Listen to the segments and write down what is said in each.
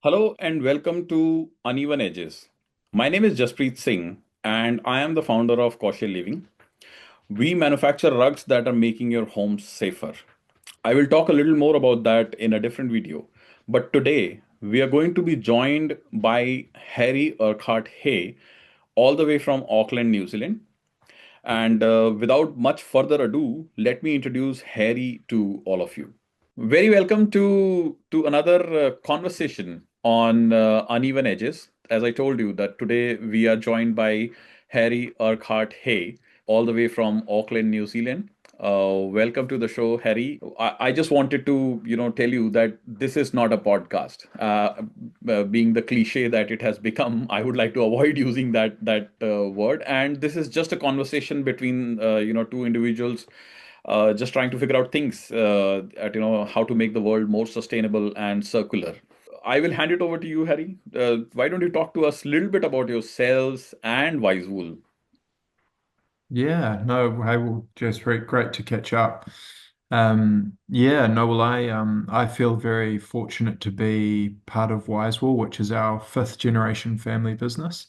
Hello and welcome to Uneven Edges. My name is Jaspreet Singh and I am the founder of Kaushal Living. We manufacture rugs that are making your home safer. I will talk a little more about that in a different video. But today we are going to be joined by Harry Urquhart-Hay, all the way from Auckland, New Zealand. And without much further ado, let me introduce Harry to all of you. Very welcome to another conversation on uneven edges. As I told you that today we are joined by Harry Urquhart-Hay, all the way from Auckland, New Zealand. Welcome to the show, Harry. I just wanted to, tell you that this is not a podcast. Being the cliche that it has become, I would like to avoid using that word. And this is just a conversation between, two individuals just trying to figure out things at how to make the world more sustainable and circular. I will hand it over to you, Harry. Why don't you talk to us a little bit about yourselves and WiseWool? Yeah, no, hey, well, just great to catch up. I feel very fortunate to be part of WiseWool, which is our fifth generation family business.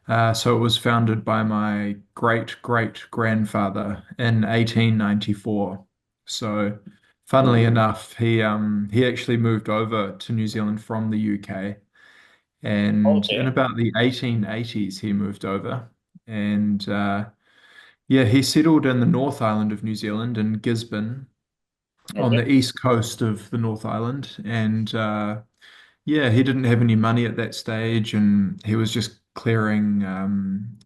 So it was founded by my great grandfather in 1894. So, funnily enough, he actually moved over to New Zealand from the UK, and in Okay. about the 1880s he moved over, and yeah, he settled in the North Island of New Zealand in Gisborne on Okay. the east coast of the North Island. And yeah, he didn't have any money at that stage, and he was just clearing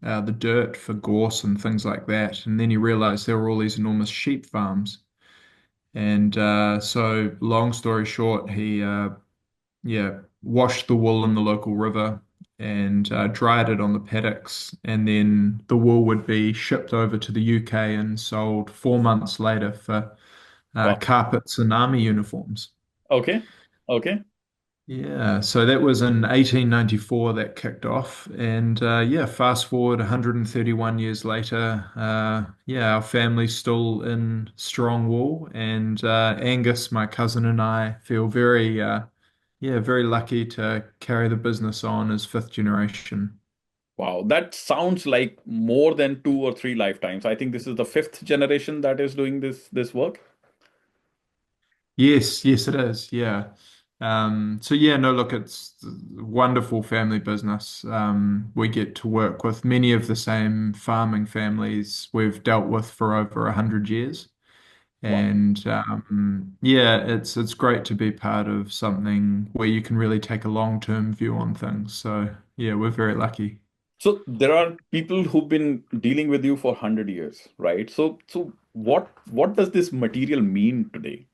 the dirt for gorse and things like that. And then he realized there were all these enormous sheep farms. And so, long story short, he washed the wool in the local river and dried it on the paddocks. And then the wool would be shipped over to the UK and sold 4 months later for Wow. carpets and army uniforms. Okay. Okay. Yeah, so that was in 1894 that kicked off. And yeah, fast forward 131 years later, yeah, our family's still in strong wool. And Angus, my cousin, and I feel yeah, very lucky to carry the business on as fifth generation. Wow. That sounds like more than two or three lifetimes. I think this is the fifth generation that is doing this work. Yes, it is. Yeah. So yeah, no, look, it's a wonderful family business. We get to work with many of the same farming families we've dealt with for over 100 years. Wow. And yeah, it's great to be part of something where you can really take a long-term view on things. So yeah, we're very lucky. So there are people who've been dealing with you for 100 years, right? So what does this material mean today?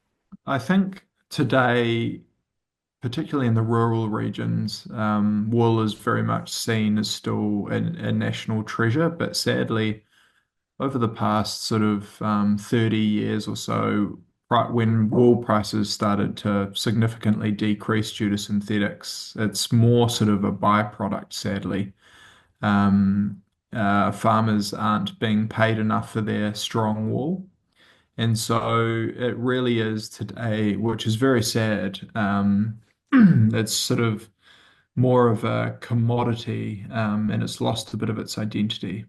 I think today, particularly in the rural regions, wool is very much seen as still a national treasure. But sadly, over the past sort of 30 years or so, when wool prices started to significantly decrease due to synthetics, it's more sort of a byproduct, sadly. Farmers aren't being paid enough for their strong wool. And so it really is today, which is very sad. It's sort of more of a commodity, and it's lost a bit of its identity.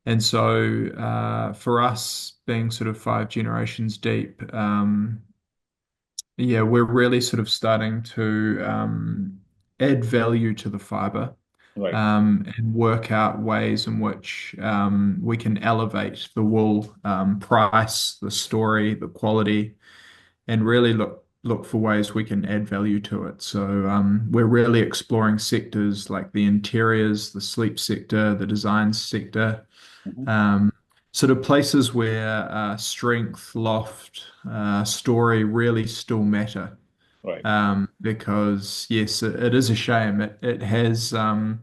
And so for us, being sort of five generations deep, yeah, we're really sort of starting to add value to the fiber, Right. and work out ways in which we can elevate the wool price, the story, the quality, and really look for ways we can add value to it. So we're really exploring sectors like the interiors, the sleep sector, the design sector, Mhm. um, sort of places where strength, loft, story really still matter. Right. Because yes, it is a shame. It has the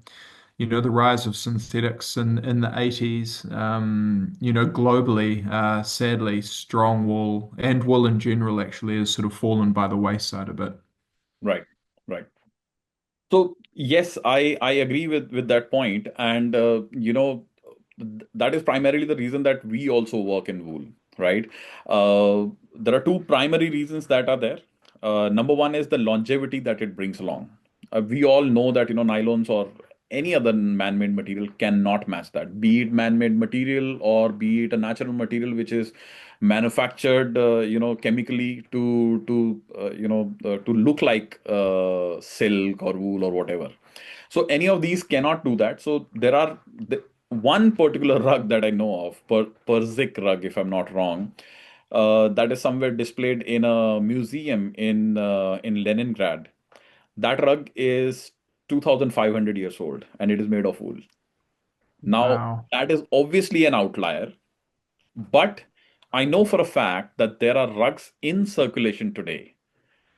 rise of synthetics in the 80s. Globally, sadly, strong wool and wool in general actually has sort of fallen by the wayside a bit. Right. Right. So yes, I agree with that point, and that is primarily the reason that we also work in wool, right? There are two primary reasons that are there. Number one is the longevity that it brings along. We all know that nylons or any other man-made material cannot match that. Be it man-made material or be it a natural material which is manufactured, chemically to look like silk or wool or whatever. So any of these cannot do that. So there are one particular rug that I know of, Persic rug, if I'm not wrong, that is somewhere displayed in a museum in Leningrad. That rug is 2,500 years old and it is made of wool. Now, Wow. that is obviously an outlier, but I know for a fact that there are rugs in circulation today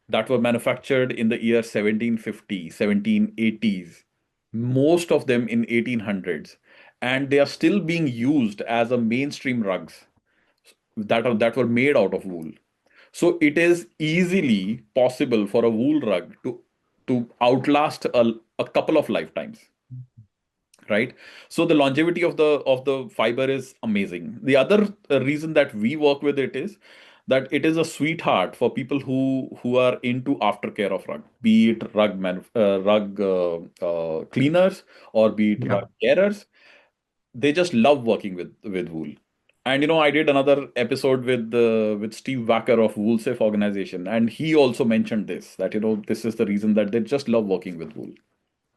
that were manufactured in the year 1750, 1780s, most of them in 1800s, and they are still being used as a mainstream rugs that were made out of wool. So it is easily possible for a wool rug to outlast a couple of lifetimes, right? So the longevity of the fiber is amazing. The other reason that we work with it is that it is a sweetheart for people who are into aftercare of rug, be it rug cleaners or be it rug Yeah. carers. They just love working with wool. And I did another episode with Steve Wacker of Wool Safe organization, and he also mentioned this, that this is the reason that they just love working with wool.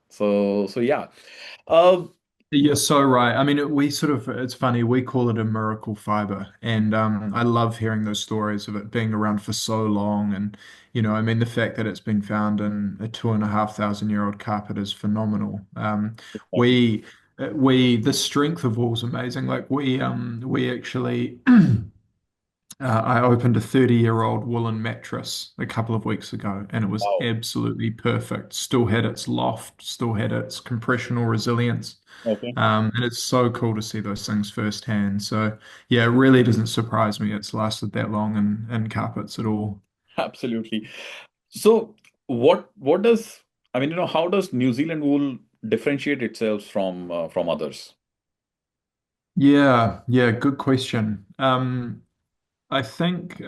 So yeah. uh, You're so right. I mean, we sort of, it's funny, we call it a miracle fiber. And I love hearing those stories of it being around for so long. And, I mean, the fact that it's been found in a 2,500-year-old carpet is phenomenal. exactly. We, the strength of wool is amazing. Like we actually, I opened a 30-year-old woolen mattress a couple of weeks ago, and it was Wow. absolutely perfect. Still had its loft, still had its compressional resilience. Okay. And it's so cool to see those things firsthand. So, yeah, it really doesn't surprise me it's lasted that long in carpets at all. Absolutely. So what does, I mean, how does New Zealand wool differentiate itself from others? Yeah, yeah, good question. I think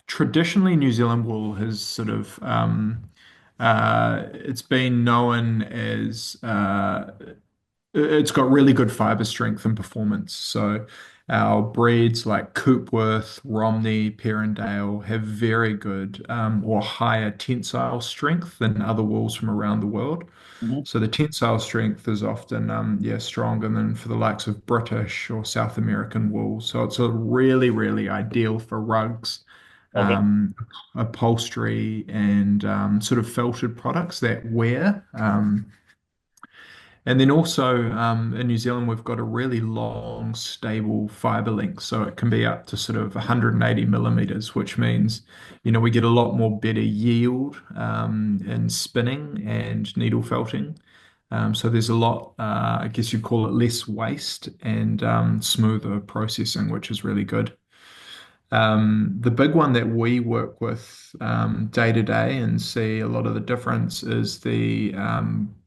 traditionally New Zealand wool has sort of it's been known as it's got really good fiber strength and performance. So our breeds like Coopworth, Romney, Perrindale have very good or higher tensile strength than other wools from around the world. Mhm. So the tensile strength is often yeah stronger than for the likes of British or South American wool. So it's a really ideal for rugs, Okay. um, upholstery, and sort of felted products that wear. And then also in New Zealand, we've got a really long, stable fiber length. So it can be up to sort of 180 millimeters, which means, we get a lot more better yield in spinning and needle felting. So there's a lot, I guess you'd call it less waste and smoother processing, which is really good. The big one that we work with day to day and see a lot of the difference is the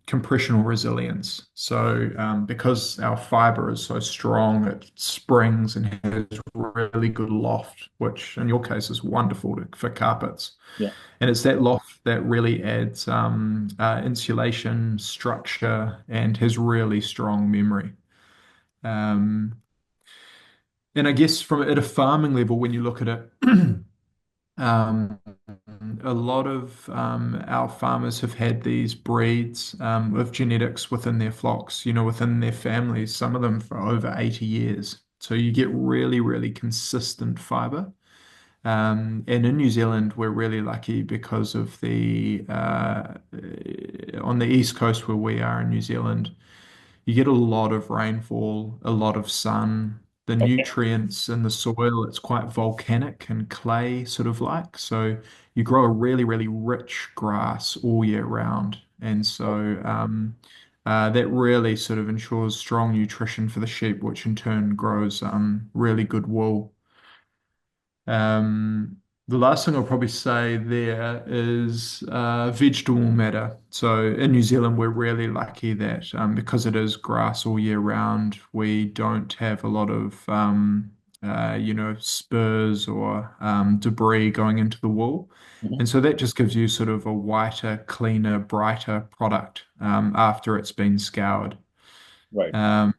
compressional resilience. So, because our fiber is so strong, it springs and has really good loft, which in your case is wonderful for carpets. Yeah. And it's that loft that really adds insulation, structure, and has really strong memory. Um, and I guess from at a farming level, when you look at it, Um, a lot of our farmers have had these breeds of genetics within their flocks, within their families, some of them for over 80 years. So you get really consistent fiber. And in New Zealand, we're really lucky because of the on the east coast where we are in New Zealand, you get a lot of rainfall, a lot of sun. The Okay. nutrients in the soil, it's quite volcanic and clay sort of like. So you grow a really rich grass all year round. And so that really sort of ensures strong nutrition for the sheep, which in turn grows really good wool. Um, the last thing I'll probably say there is vegetable matter. So in New Zealand, we're really lucky that because it is grass all year round, we don't have a lot of spurs or debris going into the wool. Mhm. And so that just gives you sort of a whiter, cleaner, brighter product after it's been scoured. Right. Um,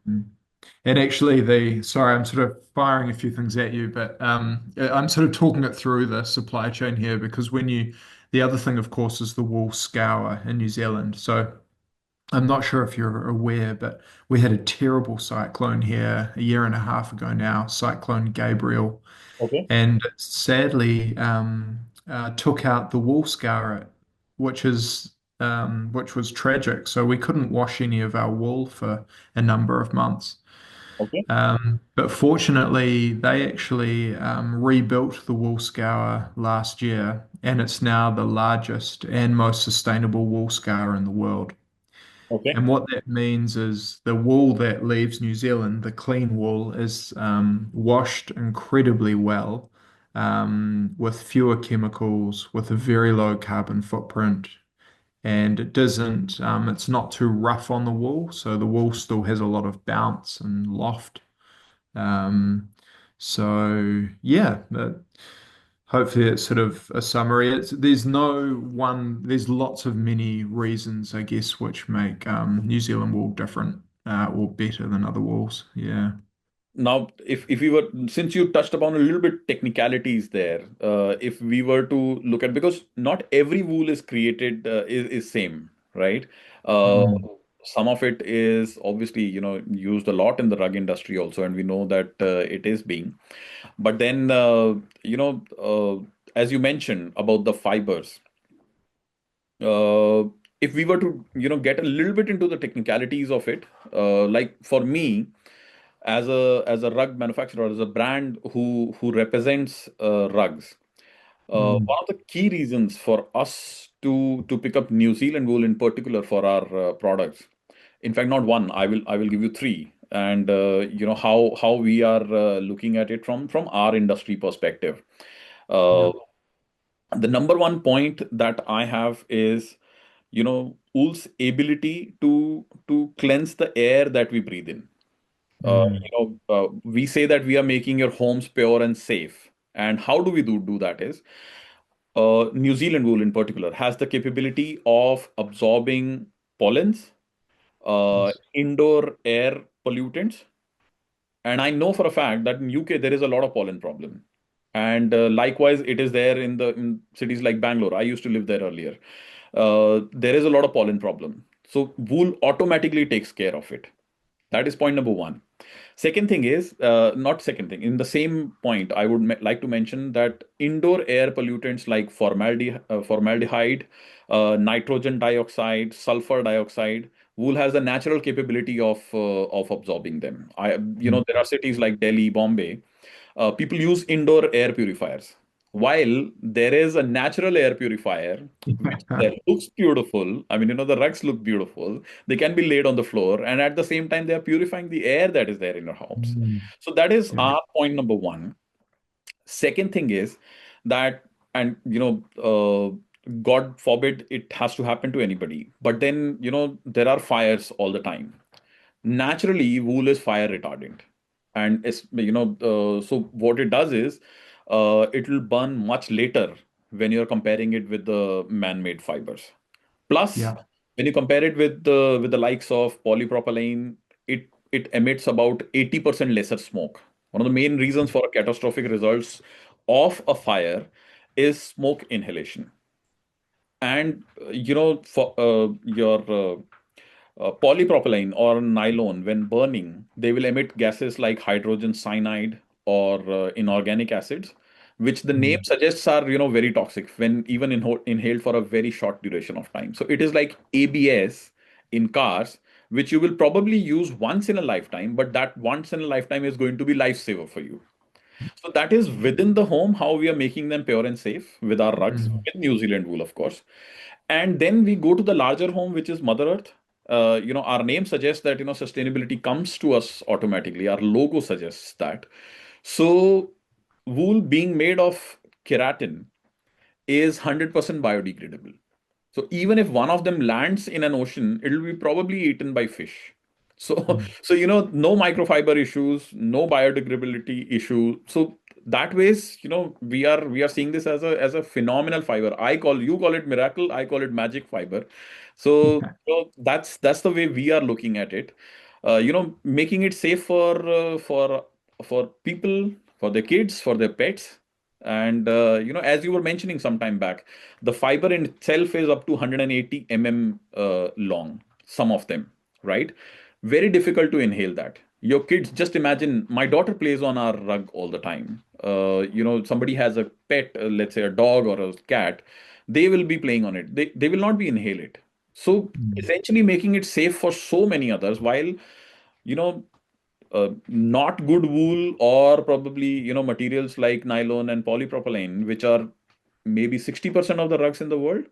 and actually, sorry, I'm sort of firing a few things at you, but I'm sort of talking it through the supply chain here because the other thing, of course, is the wool scour in New Zealand. So I'm not sure if you're aware, but we had a terrible cyclone here a year and a half ago now, Cyclone Gabriel, Okay. and sadly took out the wool scourer, which was tragic. So we couldn't wash any of our wool for a number of months. Okay. But fortunately, they actually rebuilt the wool scour last year, and it's now the largest and most sustainable wool scour in the world. Okay. And what that means is the wool that leaves New Zealand, the clean wool, is washed incredibly well with fewer chemicals, with a very low carbon footprint. And it's not too rough on the wool. So the wool still has a lot of bounce and loft. Um, yeah, hopefully it's sort of a summary. There's lots of many reasons, I guess, which make New Zealand wool different or better than other wools. Yeah. Now, if we were, since you touched upon a little bit technicalities there, if we were to look at, because not every wool is created is same, right? Uh, Mm. some of it is obviously, used a lot in the rug industry also, and we know that it is being. But then, as you mentioned about the fibers, uh, if we were to, get a little bit into the technicalities of it, like for me, as a rug manufacturer, as a brand who represents rugs, Mm. one of the key reasons for us to pick up New Zealand wool in particular for our products, in fact, not one, I will give you three, and how we are looking at it from our industry perspective. Uh, Yeah. the number one point that I have is, wool's ability to cleanse the air that we breathe in. Mm. We say that we are making your homes pure and safe. And how do we do that is, New Zealand wool in particular has the capability of absorbing pollens, Yes. indoor air pollutants. And I know for a fact that in UK there is a lot of pollen problem. And likewise, it is there in cities like Bangalore. I used to live there earlier. There is a lot of pollen problem. So wool automatically takes care of it. That is point number one. Second thing is, not second thing, in the same point, I would like to mention that indoor air pollutants like formaldehyde, nitrogen dioxide, sulfur dioxide, wool has a natural capability of absorbing them. Mm. There are cities like Delhi, Bombay, people use indoor air purifiers. While there is a natural air purifier, which that looks beautiful. I mean, the rugs look beautiful. They can be laid on the floor, and at the same time, they are purifying the air that is there in your homes. Mm. So that is Yeah. our point number one. Second thing is that, and God forbid it has to happen to anybody, but then there are fires all the time. Naturally, wool is fire retardant, and so what it does is, it will burn much later when you're comparing it with the man-made fibers. Plus, Yeah. when you compare it with the likes of polypropylene, it emits about 80% lesser smoke. One of the main reasons for catastrophic results of a fire is smoke inhalation. And for your polypropylene or nylon, when burning, they will emit gases like hydrogen cyanide or inorganic acids, which the name Mm. suggests are very toxic when even inhaled for a very short duration of time. So it is like ABS in cars, which you will probably use once in a lifetime, but that once in a lifetime is going to be lifesaver for you. So that is within the home how we are making them pure and safe with our rugs, Mm. with New Zealand wool, of course. And then we go to the larger home, which is Mother Earth. Our name suggests that sustainability comes to us automatically. Our logo suggests that. So wool being made of keratin is 100% biodegradable. So even if one of them lands in an ocean, it will be probably eaten by fish. So, Mm. no microfiber issues, no biodegradability issue. So that ways, we are seeing this as a phenomenal fiber. You call it miracle, I call it magic fiber. So, that's the way we are looking at it. Making it safe for people, for their kids, for their pets. And as you were mentioning some time back, the fiber in itself is up to 180 long, some of them, right? Very difficult to inhale that. Your kids, just imagine, my daughter plays on our rug all the time. Somebody has a pet, let's say a dog or a cat, they will be playing on it. They will not be inhale it. So Mm. essentially making it safe for so many others, while you know not good wool, or probably materials like nylon and polypropylene, which are maybe 60% of the rugs in the world,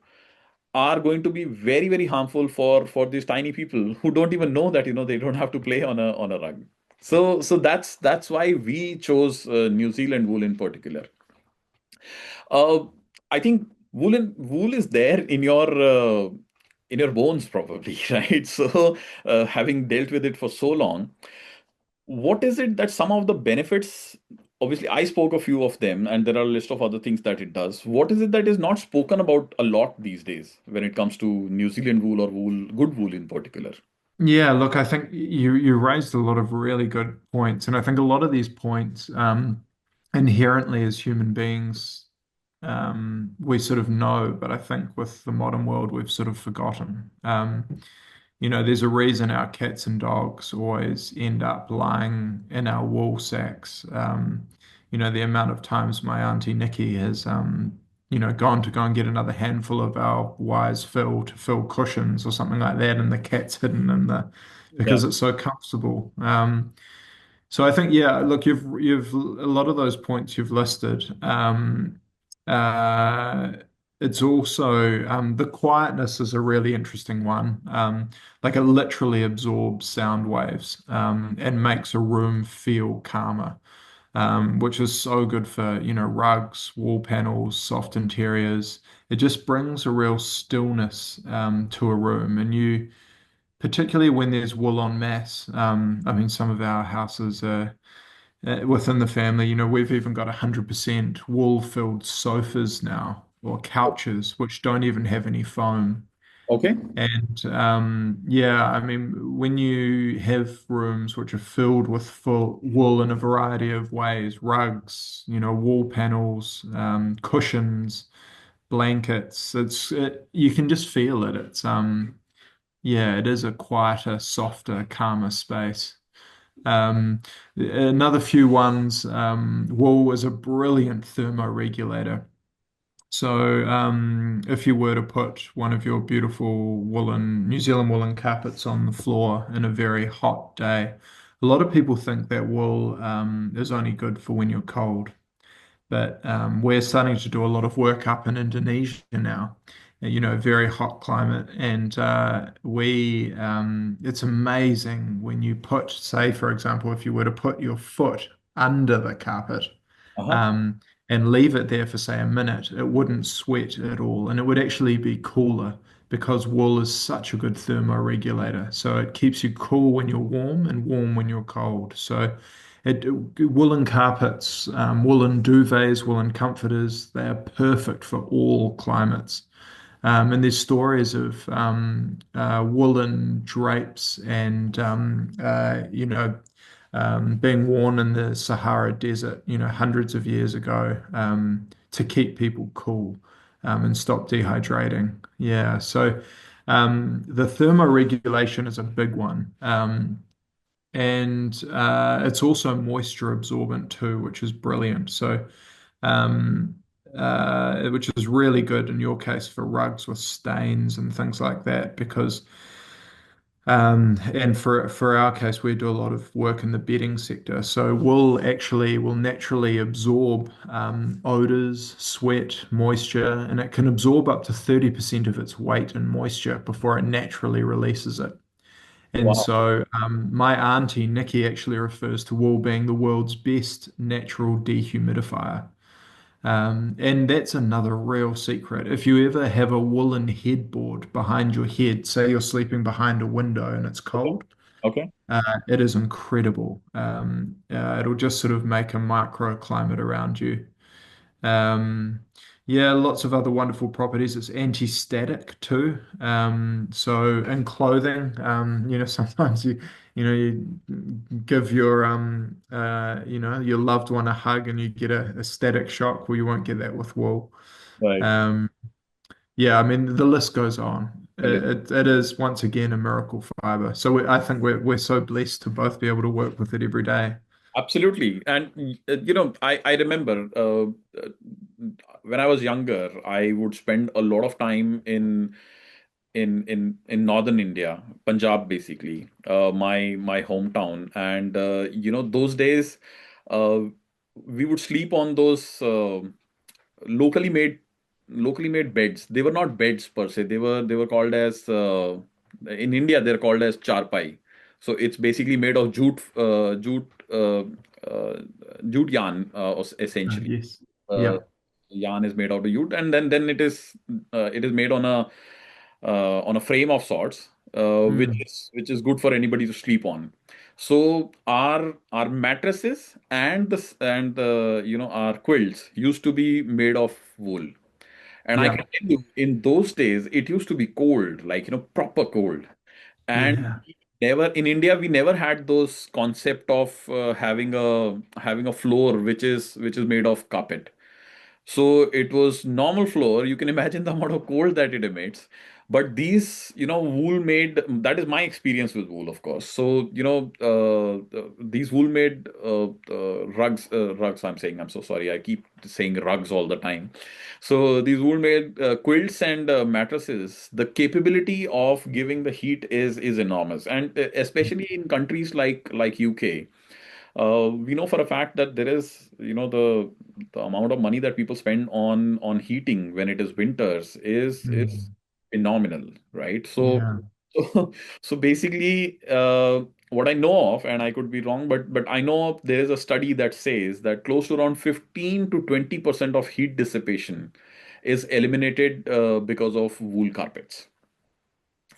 are going to be very, very harmful for these tiny people who don't even know that they don't have to play on a rug. So that's why we chose New Zealand wool in particular. uh, I think wool is there in your bones probably, right? So having dealt with it for so long, what is it that some of the benefits, obviously I spoke a few of them, and there are a list of other things that it does. What is it that is not spoken about a lot these days when it comes to New Zealand wool, or good wool in particular? Yeah, look, I think you raised a lot of really good points, and I think a lot of these points, inherently as human beings, we sort of know, but I think with the modern world, we've sort of forgotten. There's a reason our cats and dogs always end up lying in our wool sacks. The amount of times my auntie Nikki has, gone to go and get another handful of our wise fill to fill cushions or something like that, and the cat's hidden in the Yeah. because it's so comfortable. So I think, yeah, look, you've a lot of those points you've listed. Uh, it's also the quietness is a really interesting one. Like it literally absorbs sound waves and makes a room feel calmer, which is so good for, rugs, wall panels, soft interiors. It just brings a real stillness to a room, and particularly when there's wool en masse. I mean, some of our houses are within the family. We've even got 100% wool-filled sofas now, or couches, which don't even have any foam. Okay. And yeah, I mean, when you have rooms which are filled with full wool in a variety of ways, rugs, wall panels, cushions, blankets, you can just feel it. Yeah, it is a quieter, softer, calmer space. Another few ones, wool is a brilliant thermoregulator. So, if you were to put one of your beautiful New Zealand woolen carpets on the floor in a very hot day, a lot of people think that wool, is only good for when you're cold. But we're starting to do a lot of work up in Indonesia now, very hot climate. And it's amazing when you put, say, for example, if you were to put your foot under the carpet, Uh-huh. um, and leave it there for, say, a minute, it wouldn't sweat at all. And it would actually be cooler because wool is such a good thermoregulator. So it keeps you cool when you're warm and warm when you're cold. So woolen carpets, woolen duvets, woolen comforters, they are perfect for all climates. And there's stories of woolen drapes and being worn in the Sahara Desert, hundreds of years ago, to keep people cool, and stop dehydrating. Yeah, so the thermoregulation is a big one. And it's also moisture absorbent too, which is brilliant. So, um, which is really good in your case for rugs with stains and things like that, because and for our case, we do a lot of work in the bedding sector. So wool actually will naturally absorb odors, sweat, moisture, and it can absorb up to 30% of its weight in moisture before it naturally releases it. And Wow. so my auntie Nikki actually refers to wool being the world's best natural dehumidifier. And that's another real secret. If you ever have a woolen headboard behind your head, say you're sleeping behind a window and it's Okay. cold, Okay. It is incredible. It'll just sort of make a microclimate around you. Um, yeah, lots of other wonderful properties. It's anti-static too. So in clothing, sometimes you give your loved one a hug and you get a static shock. Well, you won't get that with wool. Right. Um, yeah, I mean the list goes on. Brilliant. It is once again a miracle fiber. So I think we're so blessed to both be able to work with it every day. Absolutely. And I remember when I was younger, I would spend a lot of time in northern India, Punjab basically, my hometown. And those days, uh, we would sleep on those locally made locally made beds. They were not beds per se. They were called as in India they're called as charpai. So it's basically made of uh, jute yarn, essentially. Yes. Uh, Yeah. Yarn is made out of jute, and then it is made on a frame of sorts, Mm. which is good for anybody to sleep on. So our mattresses and our quilts used to be made of wool. And I can Yeah. tell you, in those days, it used to be cold, like, proper cold. And Yeah. never in India, we never had those concept of having a floor which is made of carpet. So it was normal floor. You can imagine the amount of cold that it emits. But these, wool made, that is my experience with wool, of course. So, these wool made rugs, I'm saying, I'm so sorry. I keep saying rugs all the time. So these wool made quilts and mattresses, the capability of giving the heat is enormous. And especially in countries like UK. We know for a fact that there is, the amount of money that people spend on heating when it is winters is Mm. phenomenal, right? So Yeah. so, so basically, what I know of, and I could be wrong, but I know of, there is a study that says that close to around 15 to 20% of heat dissipation is eliminated because of wool carpets.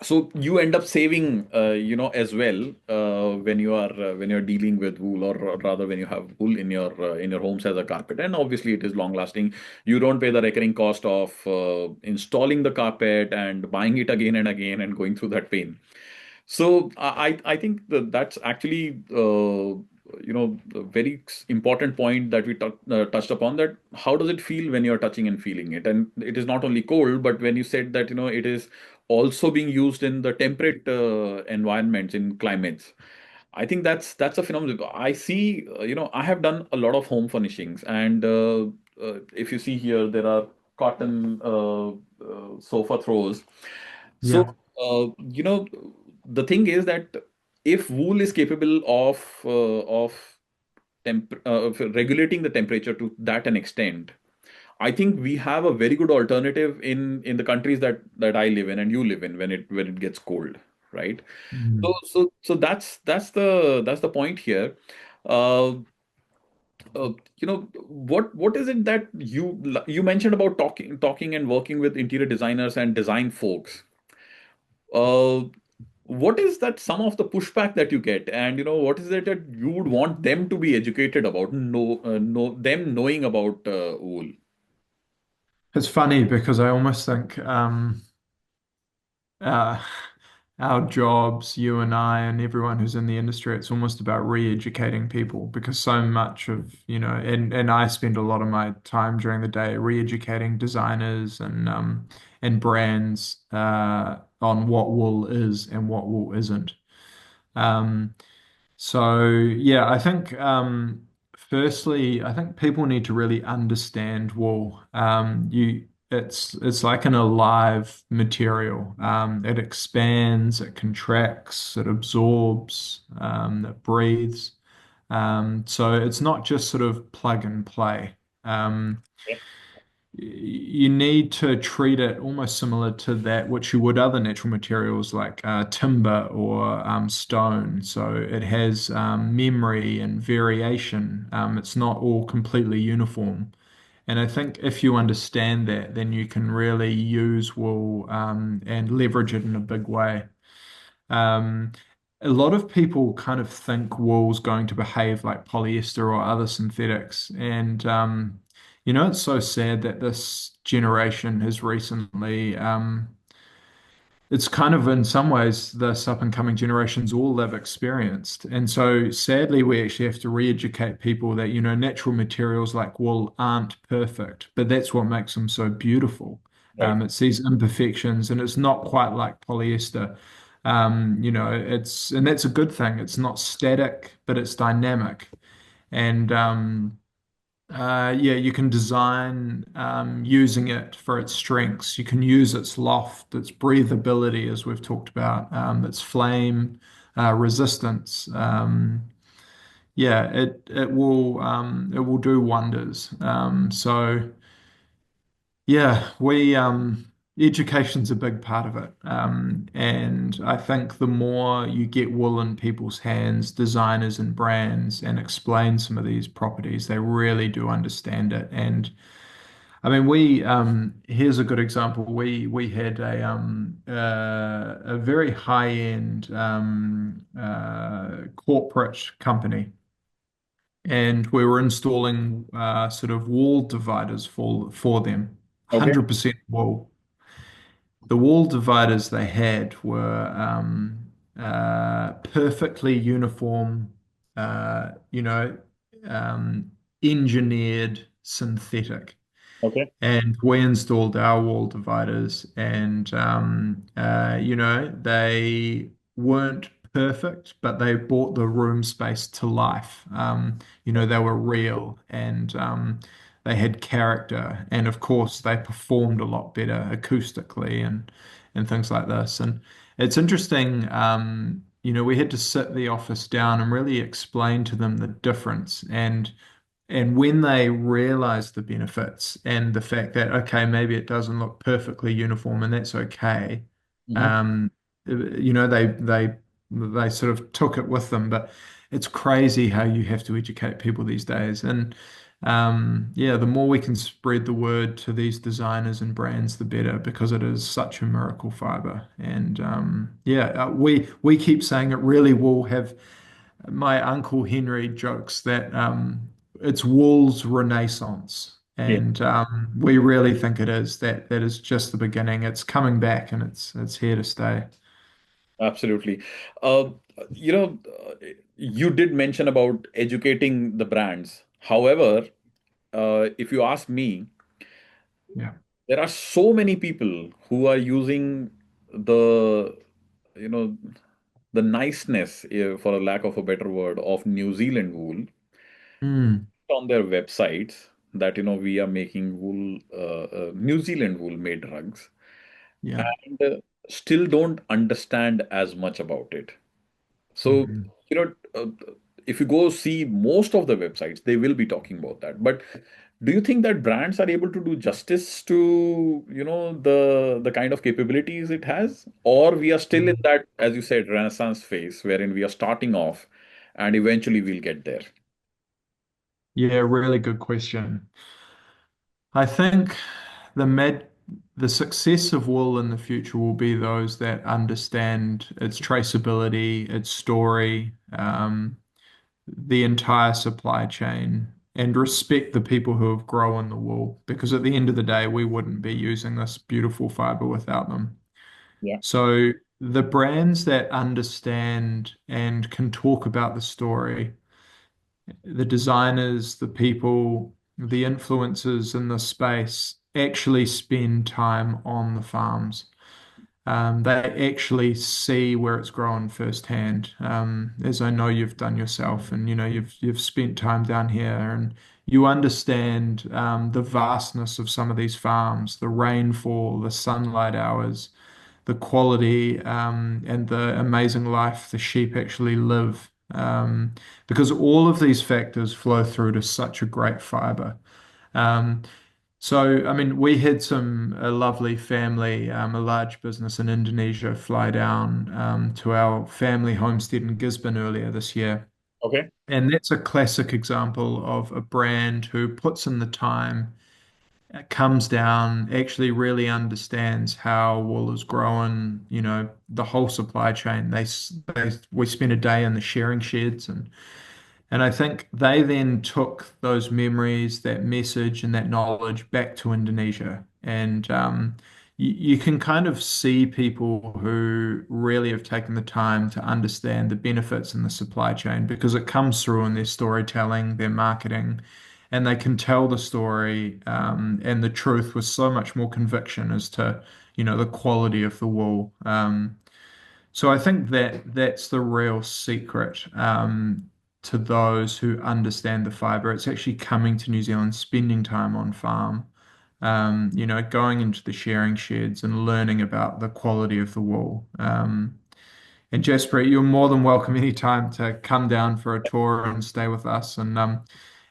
So you end up saving, as well, when you're dealing with wool, or rather when you have wool in your homes as a carpet. And obviously, it is long lasting. You don't pay the recurring cost of installing the carpet and buying it again and again and going through that pain. So I think that's actually a very important point that we touched upon, that how does it feel when you're touching and feeling it? And it is not only cold, but when you said that it is also being used in the temperate environments, in climates. I think that's a phenomenon. I see, I have done a lot of home furnishings, and if you see here, there are cotton sofa throws. So, Yeah. the thing is that if wool is capable of regulating the temperature to that an extent, I think we have a very good alternative in the countries that I live in and you live in when it gets cold, right? So Mm. so so that's the point here. Uh, what is it that you mentioned about talking and working with interior designers and design folks? Uh, what is that some of the pushback that you get, and what is it that you would want them to be educated about, know them knowing about wool? It's funny because I almost think uh, our jobs, you and I, and everyone who's in the industry, it's almost about re-educating people because so much of, and I spend a lot of my time during the day re-educating designers and brands on what wool is and what wool isn't. Um, So yeah, I think firstly, I think people need to really understand wool. It's like an alive material. It expands, it contracts, it absorbs, it breathes. So it's not just sort of plug and play. You need to treat it almost similar to that which you would other natural materials like timber or stone. So it has memory and variation. It's not all completely uniform. And I think if you understand that, then you can really use wool and leverage it in a big way. Um, a lot of people kind of think wool's going to behave like polyester or other synthetics. And, it's so sad that this generation has recently, it's kind of in some ways this up and coming generations all have experienced. And so sadly, we actually have to re-educate people that, natural materials like wool aren't perfect, but that's what makes them so beautiful. Right. It's these imperfections, and it's not quite like polyester. And that's a good thing. It's not static, but it's dynamic. And yeah, you can design using it for its strengths. You can use its loft, its breathability, as we've talked about, its flame resistance. Yeah, it will do wonders. So yeah, we education's a big part of it. And I think the more you get wool in people's hands, designers and brands, and explain some of these properties, they really do understand it. And I mean, we here's a good example. We had a very high-end corporate company, and we were installing sort of wall dividers for them, Okay. 100% wool. The wall dividers they had were perfectly uniform, uh, you know, um, engineered synthetic. Okay. And we installed our wall dividers, and they weren't perfect, but they brought the room space to life. They were real, and they had character, and of course, they performed a lot better acoustically and things like this. And it's interesting. We had to sit the office down and really explain to them the difference. And when they realize the benefits and the fact that, okay, maybe it doesn't look perfectly uniform and that's okay, Mhm. um, they sort of took it with them. But it's crazy how you have to educate people these days. And yeah, the more we can spread the word to these designers and brands, the better, because it is such a miracle fiber. And yeah, we keep saying it really will have. My uncle Henry jokes that it's wool's renaissance, Yeah, and we really think it is. That is just the beginning. It's coming back, and it's here to stay. absolutely. Uh, you did mention about educating the brands. However, if you ask me, Yeah. there are so many people who are using the, you know, the niceness, for a lack of a better word, of New Zealand wool Mm, on their websites that, we are making wool, New Zealand wool made rugs, yeah. and still don't understand as much about it. So, Mhm. you know, uh, if you go see most of the websites, they will be talking about that. But do you think that brands are able to do justice to, the kind of capabilities it has? Or we are still in that, as you said, renaissance phase wherein we are starting off and eventually we'll get there? Yeah, really good question. I think the med the success of wool in the future will be those that understand its traceability, its story, the entire supply chain, and respect the people who have grown the wool, because at the end of the day, we wouldn't be using this beautiful fiber without them. Yeah. So the brands that understand and can talk about the story, the designers, the people, the influencers in the space actually spend time on the farms. They actually see where it's grown firsthand, as I know you've done yourself, and you've spent time down here, and you understand the vastness of some of these farms, the rainfall, the sunlight hours, the quality, and the amazing life the sheep actually live. Because all of these factors flow through to such a great fiber. Um, so, I mean, we had a lovely family, a large business in Indonesia, fly down to our family homestead in Gisborne earlier this year. And that's a classic example of a brand who puts in the time comes down, actually really understands how wool is grown, the whole supply chain. We spent a day in the shearing sheds, and I think they then took those memories, that message, and that knowledge back to Indonesia. And you can kind of see people who really have taken the time to understand the benefits in the supply chain because it comes through in their storytelling, their marketing, and they can tell the story and the truth with so much more conviction as to, the quality of the wool. So I think that that's the real secret to those who understand the fiber. It's actually coming to New Zealand, spending time on farm, going into the shearing sheds and learning about the quality of the wool. And Jaspreet, you're more than welcome anytime to come down for a tour and stay with us. And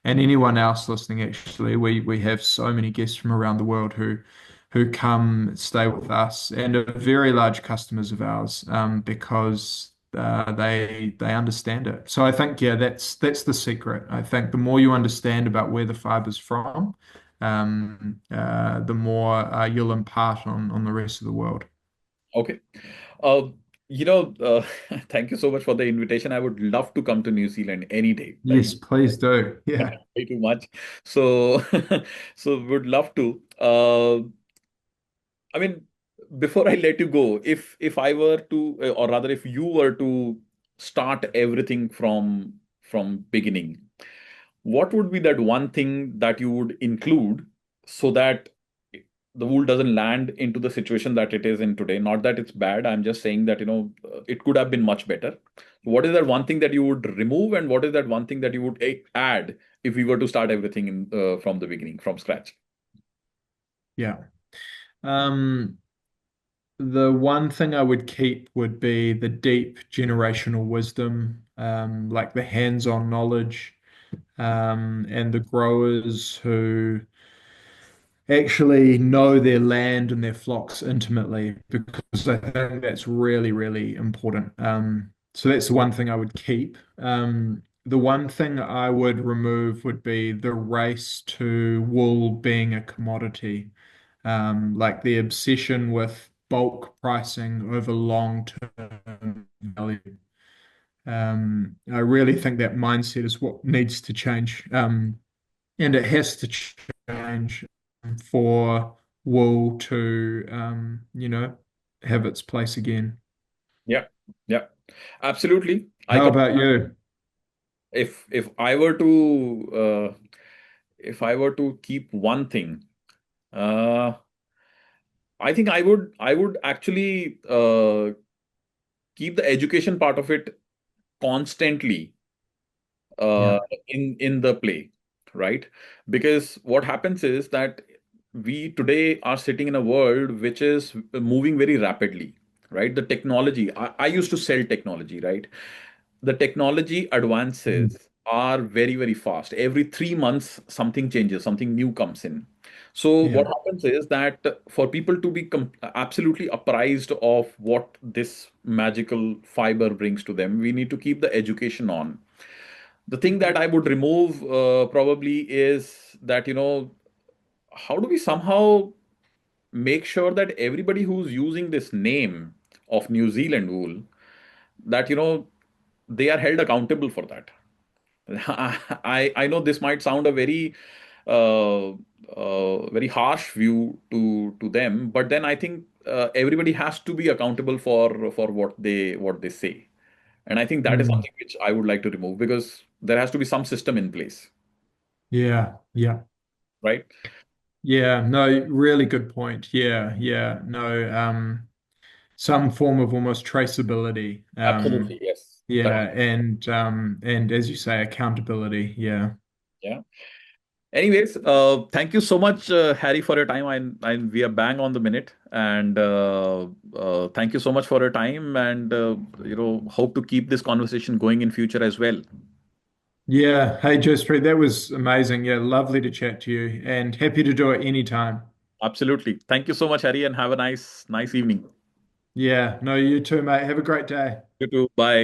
anyone else listening, actually, we have so many guests from around the world who come stay with us and are very large customers of ours because they understand it. So I think yeah, that's the secret. I think the more you understand about where the fiber's from, the more you'll impart on the rest of the world. Okay. Uh, you know, uh, Thank you so much for the invitation. I would love to come to New Zealand any day. Like Yes, please do. Yeah. way too much. So, so would love to. I mean, before I let you go, if I were to, or rather, if you were to start everything from beginning, what would be that one thing that you would include so that the wool doesn't land into the situation that it is in today? Not that it's bad. I'm just saying that, it could have been much better. What is that one thing that you would remove, and what is that one thing that you would add if we were to start everything from the beginning, from scratch? Yeah. Um, the one thing I would keep would be the deep generational wisdom, like the hands-on knowledge, and the growers who actually know their land and their flocks intimately, because I think that's really, really important. So that's the one thing I would keep. The one thing I would remove would be the race to wool being a commodity, like the obsession with bulk pricing over long-term value. I really think that mindset is what needs to change, and it has to change for wool to, have its place again. Yeah, yeah, absolutely. I How can. about you? If I were to keep one thing, uh, I think I would actually keep the education part of it constantly uh, Yeah, in the play, right? Because what happens is that we today are sitting in a world which is moving very rapidly, right? The technology. I used to sell technology, right? The technology mm, advances are very, very fast. Every 3 months, something changes, something new comes in. So yeah, what happens is that for people to be absolutely apprised of what this magical fiber brings to them, we need to keep the education on. The thing that I would remove probably is that, how do we somehow make sure that everybody who's using this name of New Zealand wool, that, they are held accountable for that. I know this might sound a very harsh view to them, but then I think everybody has to be accountable for what they say, and I think that is mm, something which I would like to remove because there has to be some system in place, yeah, yeah, right? yeah. No, really good point. Yeah, yeah. No, some form of almost traceability. Absolutely, yes. That, Yeah, and as you say, accountability. Yeah. yeah. Anyways, thank you so much, Harry, for your time. We are bang on the minute, and thank you so much for your time. And hope to keep this conversation going in future as well. Yeah. Hey, Jaspreet, that was amazing. Yeah, lovely to chat to you and happy to do it anytime. Absolutely. Thank you so much, Harry, and have a nice evening. Yeah. No, you too, mate. Have a great day. You too. Bye.